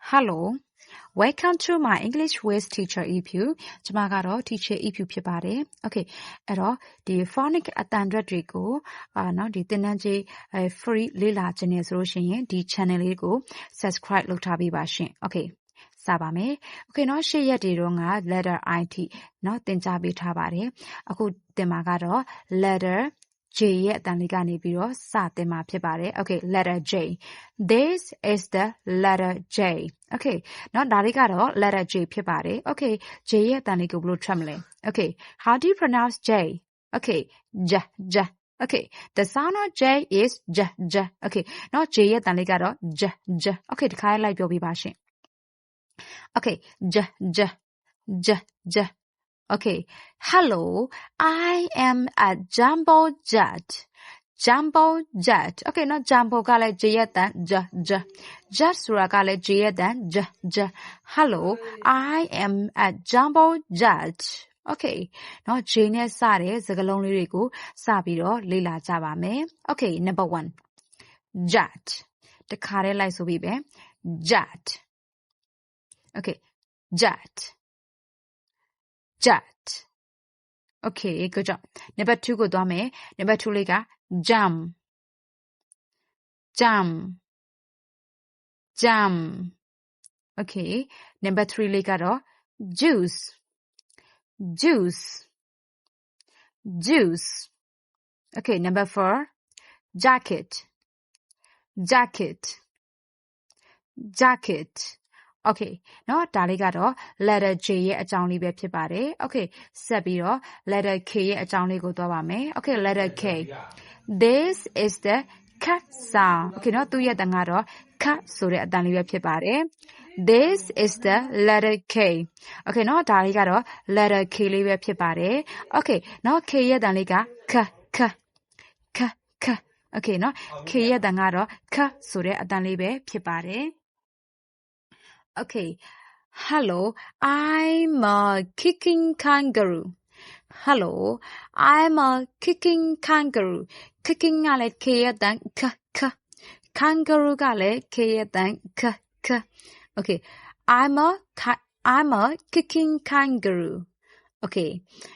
Hello. Welcome to my English with teacher EPU. ကျွန်မကတော့ teacher EPU ဖြစ်ပါတယ် Okay အဲ့တော့ဒီ phonic အတန်အတွက်တွေကိုနော်ဒီသင်တန်းကြီး free လေ့လာခြင်းနဲ့ဆိုလို့ရှိရင်ဒီ channel လေးကို subscribe လုပ်ထားပေးပါရှင် Okay စပါမယ် Okay နော်ရှေ့ရက်တွေတော့ငါ letter I ထိနော်သင်ကြားပေးထားပါတယ်အခုသင်မှာကတော့ letter J ရဲ့အတန်လေးကနေပြီးတော့စတင်မှာဖြစ်ပါတယ် Okay letter J This is the letter J Okay နော်ဒါလေးကတော့ letter J ဖြစ်ပါတယ် Okay J ရဲ့အတန်လေးကိုဘယ်လိုထွက်မလဲ Okay how do you pronounce J Okay J J Okay the sound of J is J J Okay နော် J ရဲ့အတန်လေးကတော့ J J Okay ဒီခါလေးလိုက်ပြောပြပါရှင် Okay J J J J Okay, hello, I am a jumbo jet. Jumbo jet. Okay, no jumbo ကလည်း J ရဲ့တန် J J. Jet ဆိုတာကလည်း J ရဲ့တန် J J. Hello, I am a jumbo jet. Okay, နော် J နဲ့စတဲ့စကားလုံးလေးတွေကိုစပြီးတော့လေ့လာကြပါမယ် Okay, number 1. Jet. တခါတည်းလိုက်ဆိုပြီးပဲ Jet. Okay, jet. Jet. Okay, good job. Number 2 ကိုသွားမယ် Number 2 လေးက jump. Jump. Jump. Okay. Number 3 လေးကတော့ juice. Juice. Juice. Okay, number 4 jacket. Jacket. Jacket. Okay เนาะဒါလေးကတော့ letter J ရဲ့အကြောင်းလေးပဲဖြစ်ပါတယ် Okay ဆက်ပြီးတော့ letter K ရဲ့အကြောင်းလေးကိုသွားပါမယ် Okay letter K This is the cat sound Okay เนาะသူ့ရဲ့အတန်ကတော့ cat ဆိုတဲ့အတန်လေးပဲဖြစ်ပါတယ် This is the letter K Okay เนาะဒါလေးကတော့ letter K လေးပဲဖြစ်ပါတယ် Okay เนาะ K ရဲ့အတန်လေးက k k k k Okay เนาะ K ရဲ့အတန်ကတော့ k ဆိုတဲ့အတန်လေးပဲဖြစ်ပါတယ်Okay, hello, I'm a kicking kangaroo. Hello, I'm a kicking kangaroo. Kicking ကလည်း K ရဲ့တန် k k. Kangaroo ကလည်း K ရဲ့တန် k k. Okay, I'm a kicking kangaroo. Okay,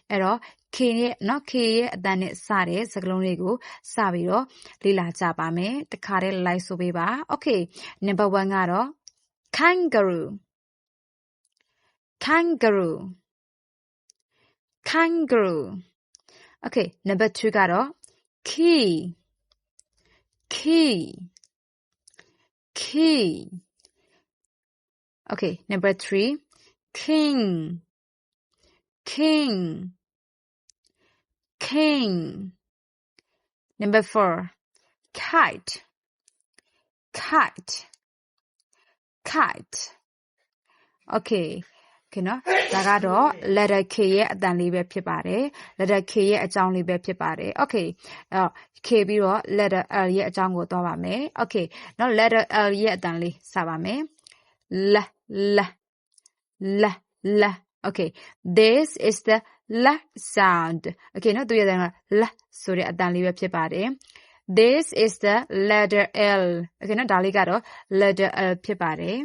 အဲ့တော့ K ရဲ့เนาะ K ရဲ့အတန်နဲ့စတဲ့စကားလုံးလေးကိုစပြီးတော့လေ့လာကြပါမယ်တခါတည်းလိုက်ဆိုပေးပါ Okay, number 1ကတော့Kangaroo, kangaroo, kangaroo. Okay, number 2 ကတော့ key, key, key. Okay, number 3 king, king, king. Number 4 kite, kite. Kite. Okay. Okay เนาะဒါကတော့ letter K ရဲ့အတန်လေးပဲဖြစ်ပါတယ် letter K ရဲ့အကြောင်းလေးပဲဖြစ်ပါတယ် Okay အဲ့တော့ K ပြီးတော့ letter L ရဲ့အကြောင်းကိုသွားပါမယ် Okay เนาะ letter L ရဲ့အတန်လေးစပါမယ် L L L L Okay this is the L sound Okay เนาะသူရဲ့အတန်က L ဆိုတဲ့အတန်လေးပဲဖြစ်ပါတယ်This is the letter L. Okay နော်ဒါလေးကတော့ letter L ဖြစ်ပါတယ်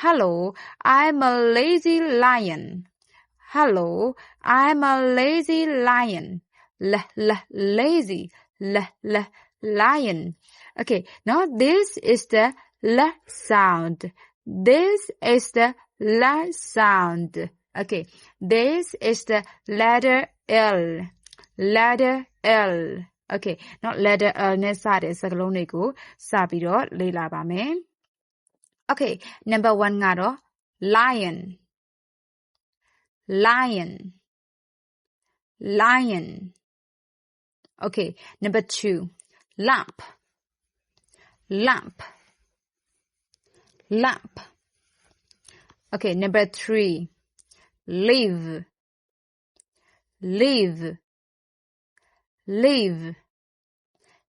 Hello, I'm a lazy lion. Hello, I'm a lazy lion. Lazy. Lion. Okay, now this is the L sound. This is the L sound. Okay, this is the letter L. Letter L. Okay เนาะ letter L နဲ့စတဲ့စကားလုံးတွေကိုစပြီးတော့လေ့လာပါမယ် Okay number 1ကတော့ lion lion lion Okay number 2 lamp lamp lamp Okay number 3 leave leave leave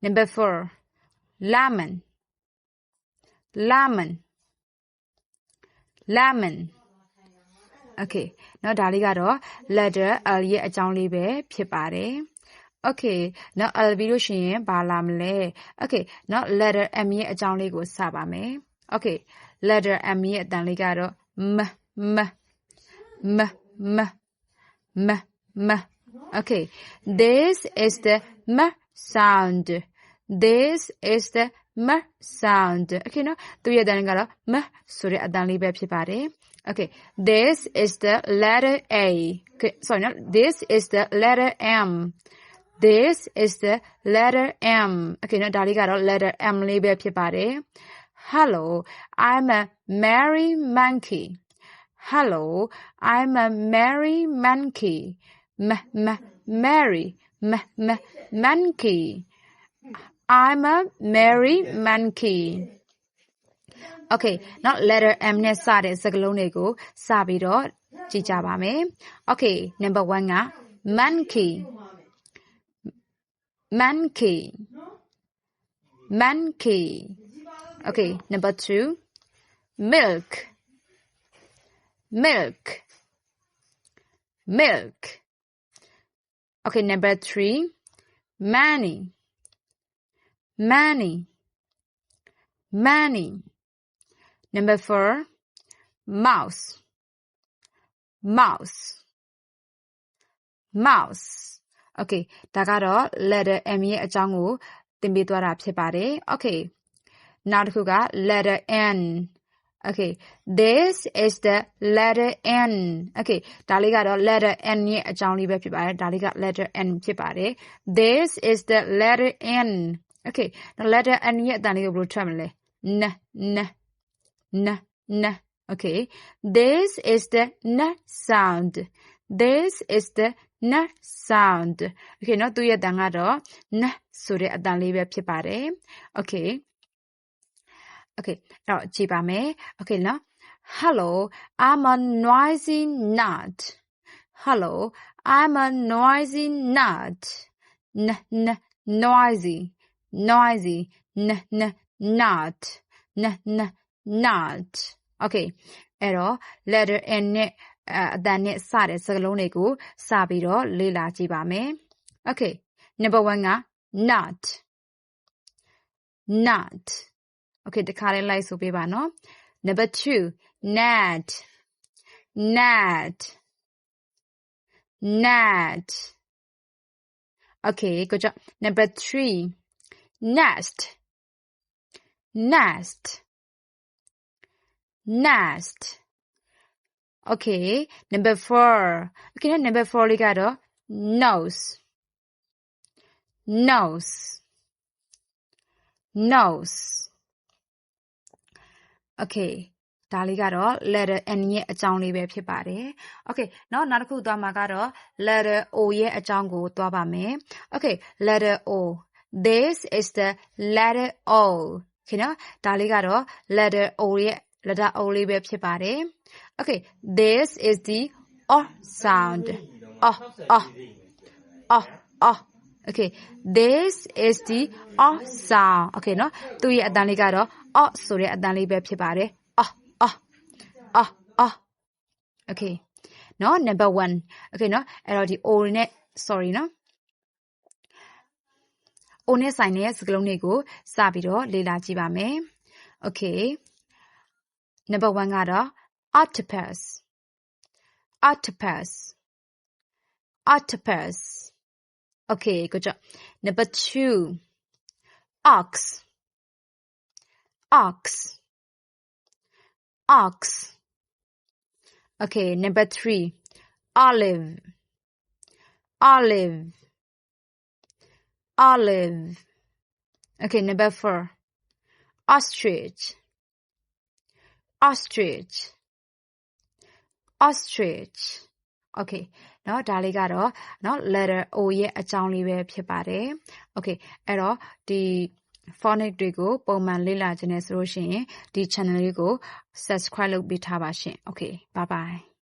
Number 4 lemon lemon lemon Okay เนาะဒါလေးကတော့ letter L ရဲ့အကြောင်းလေးပဲဖြစ်ပါတယ် Okay เนาะ L ပြီးလို့ရှိရင်ဘာလာမလဲ Okay เนาะ letter M ရဲ့အကြောင်းလေးကိုစပါမယ် Okay letter M ရဲ့အတန်လေးကတော့ m m m m m m Okay, this is the m sound. This is the m sound. Okay နော်သူရဲ့အတန်လေးကတော့ m ဆိုတဲ့အတန်လေးပဲဖြစ်ပါတယ် Okay, this is the letter A. Okay, sorry, no, this is the letter M. This is the letter M. Okay, နော်ဒါလေးကတော့ letter M လေးပဲဖြစ်ပါတယ် Hello, I'm a merry monkey. Hello, I'm a merry monkey. Merry, monkey. I'm a merry monkey. Okay, now letter M နဲ့စတဲ့စကားလုံးတွေကိုစပြီးတော့ကြည့်ကြပါမယ် Okay, number 1က monkey. Monkey. Monkey. Okay, number 2 milk. Milk. Milk. Okay, number 3 money. Money. Money. Number 4 mouse. Mouse. Mouse. Okay, ဒါကတော့ letter M ရဲ့အကြောင်းကိုသင်ပေးသွားတာဖြစ်ပါတယ် Okay, နောက်တစ်ခုက letter N. Okay, this is the letter N. Okay, ဒါလေးကတော့ letter N ရဲ့အကြောင်းလေးပဲဖြစ်ပါတယ်ဒါလေးက letter N ဖြစ်ပါတယ် This is the letter N. Okay, now letter N ရဲ့အတန်လေးကိုဘယ်လိုထွက်မလဲ n. Okay, this is the n sound. This is the n sound. Okay, နော်သူရဲ့အတန်ကတော့ n ဆိုတဲ့အတန်လေးပဲဖြစ်ပါတယ် Okay. Okay, အဲ့တော့ကြည့်ပါမယ် Okay နော် Hello, I'm a noisy gnat. Hello, I'm a noisy gnat. Noisy. Noisy. Gnat. Gnat. Okay, အဲ့တော့ letter N နဲ့အတန်နဲ့စတဲ့စကားလုံးတွေကိုစပြီးတော့လေ့လာကြည့်ပါမယ် Okay, number 1က nut. Nut. Okay, တခါလေးလိုက်ဆိုပေးပါနော် Number 2 gnat. Gnat. Gnat. Okay, good job. Number 3 nest. Nest. Nest. Okay, number 4. Okay, number 4 လေးကတော့ nose. Nose. Nose. Okay, ဒါလေးကတော့ letter N ရဲ့အကြောင်းလေးပဲဖြစ်ပါတယ် Okay, နောက်တစ်ခုသွားမှာကတော့ letter O ရဲ့အကြောင်းကိုသွားပါမယ် Okay, letter O. This is the letter O. Okay နော်ဒါလေးကတော့ letter O ရဲ့ letter O လေးပဲဖြစ်ပါတယ် Okay, this is the O sound. Okay, this is the O sound. Okay နော်သူရဲ့အတန်လေးကတော့ O ဆိုတဲ့အတန်လေးပဲဖြစ်ပါတယ် Okay, no, number 1. Okay နော်အဲ့တော့ဒီ O နဲ့ sorry နော် O နဲ့ဆိုင်တဲ့စကားလုံးတွေကိုစပြီးတော့လေ့လာကြည့်ပါမယ် Okay, number 1ကတော့ octopus. Octopus. Octopus. Okay, good job. Number 2 ox. Ox. Ox. Okay, number 3 olive. Olive. Olive. Okay, number 4 ostrich. Ostrich. Ostrich. Okay, နော်ဒါလေးကတော့နော် letter O ရဲ့အကြောင်းလေးပဲဖြစ်ပါတယ် Okay, အဲ့တော့ဒီ phonic တွေကိုပုံမှန်လေ့လာခြင်းနဲ့ဆိုလို့ရှိရင်ဒီ channel လေးကို subscribe လုပ်ပေးထားပါရှင် Okay, bye bye